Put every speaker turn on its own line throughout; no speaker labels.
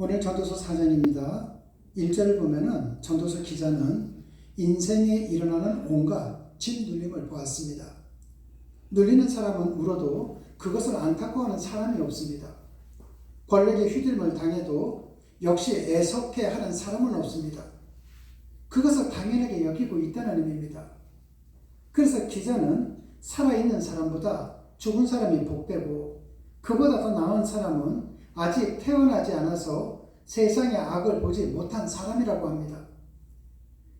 오늘 전도서 4장입니다. 1절을 보면은 전도서 기자는 인생에 일어나는 온갖 짓눌림을 보았습니다. 눌리는 사람은 울어도 그것을 안타까워하는 사람이 없습니다. 권력에 휘둘림을 당해도 역시 애석해하는 사람은 없습니다. 그것을 당연하게 여기고 있다는 의미입니다. 그래서 기자는 살아있는 사람보다 죽은 사람이 복되고 그보다 더 나은 사람은 아직 태어나지 않아서 세상의 악을 보지 못한 사람이라고 합니다.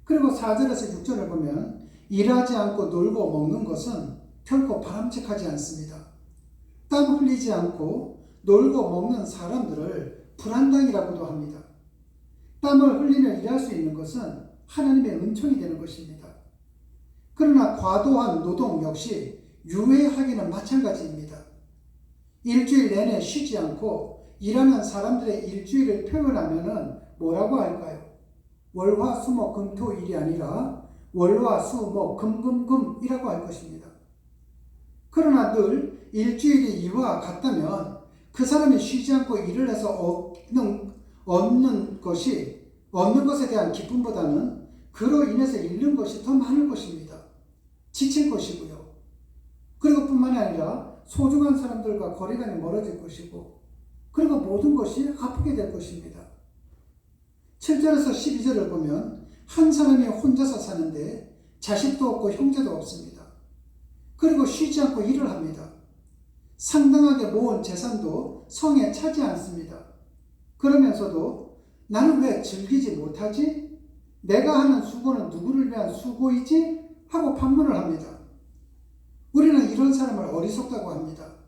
그리고 4절에서 6절을 보면 일하지 않고 놀고 먹는 것은 결코 바람직하지 않습니다. 땀 흘리지 않고 놀고 먹는 사람들을 불안당이라고도 합니다. 땀을 흘리며 일할 수 있는 것은 하나님의 은총이 되는 것입니다. 그러나 과도한 노동 역시 유해하기는 마찬가지입니다. 일주일 내내 쉬지 않고 일하는 사람들의 일주일을 표현하면 뭐라고 할까요? 월화수목금토일이 아니라 월화수목금금금이라고 할 것입니다. 그러나 늘 일주일이 이와 같다면 그 사람이 쉬지 않고 일을 해서 얻는 것에 대한 기쁨보다는 그로 인해서 잃는 것이 더 많을 것입니다. 지칠 것이고요. 그리고 뿐만이 아니라 소중한 사람들과 거리감이 멀어질 것이고, 그리고 모든 것이 아프게 될 것입니다. 7절에서 12절을 보면 한 사람이 혼자서 사는데 자식도 없고 형제도 없습니다. 그리고 쉬지 않고 일을 합니다. 상당하게 모은 재산도 성에 차지 않습니다. 그러면서도 나는 왜 즐기지 못하지? 내가 하는 수고는 누구를 위한 수고이지? 하고 반문을 합니다. 우리는 이런 사람을 어리석다고 합니다.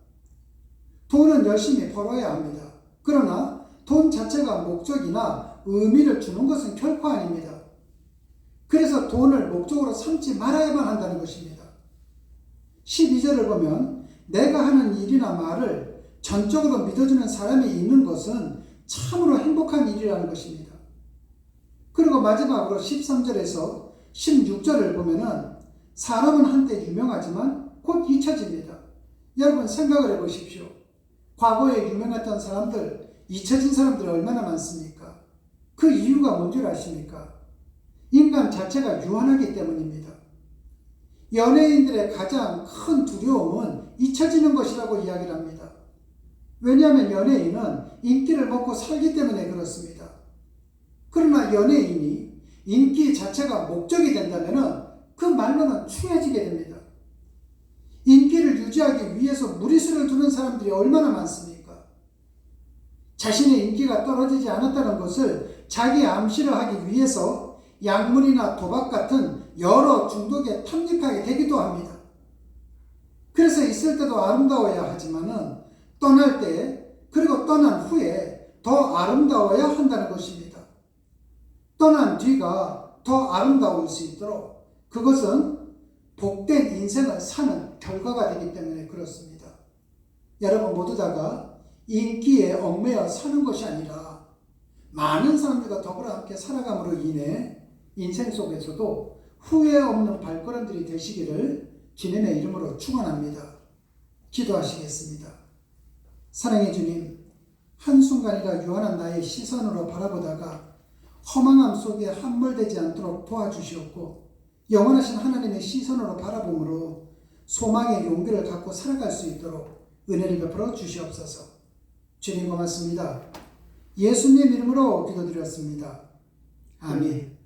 돈은 열심히 벌어야 합니다. 그러나 돈 자체가 목적이나 의미를 주는 것은 결코 아닙니다. 그래서 돈을 목적으로 삼지 말아야만 한다는 것입니다. 12절을 보면 내가 하는 일이나 말을 전적으로 믿어주는 사람이 있는 것은 참으로 행복한 일이라는 것입니다. 그리고 마지막으로 13절에서 16절을 보면은 사람은 한때 유명하지만 곧 잊혀집니다. 여러분 생각을 해보십시오. 과거에 유명했던 사람들, 잊혀진 사람들이 얼마나 많습니까? 그 이유가 뭔 줄 아십니까? 인간 자체가 유한하기 때문입니다. 연예인들의 가장 큰 두려움은 잊혀지는 것이라고 이야기를 합니다. 왜냐하면 연예인은 인기를 먹고 살기 때문에 그렇습니다. 그러나 연예인이 인기 자체가 목적이 된다면 그 말로는 추해지게 됩니다. 인기를 유지하기 위해서 무리수를 두는 사람들이 얼마나 많습니까? 자신의 인기가 떨어지지 않았다는 것을 자기 암시를 하기 위해서 약물이나 도박 같은 여러 중독에 탐닉하게 되기도 합니다. 그래서 있을 때도 아름다워야 하지만은 떠날 때 그리고 떠난 후에 더 아름다워야 한다는 것입니다. 떠난 뒤가 더 아름다울 수 있도록 그것은 복된 인생을 사는 결과가 되기 때문에 그렇습니다. 여러분 모두 다가 인기에 얽매여 사는 것이 아니라 많은 사람들과 더불어 함께 살아감으로 인해 인생 속에서도 후회 없는 발걸음들이 되시기를 주님의 이름으로 축원합니다. 기도하시겠습니다. 사랑의 주님, 한순간이라 유한한 나의 시선으로 바라보다가 허망함 속에 함몰되지 않도록 도와주시옵고 영원하신 하나님의 시선으로 바라봄으로 소망의 용기를 갖고 살아갈 수 있도록 은혜를 베풀어 주시옵소서. 주님 고맙습니다. 예수님 이름으로 기도드렸습니다. 아멘.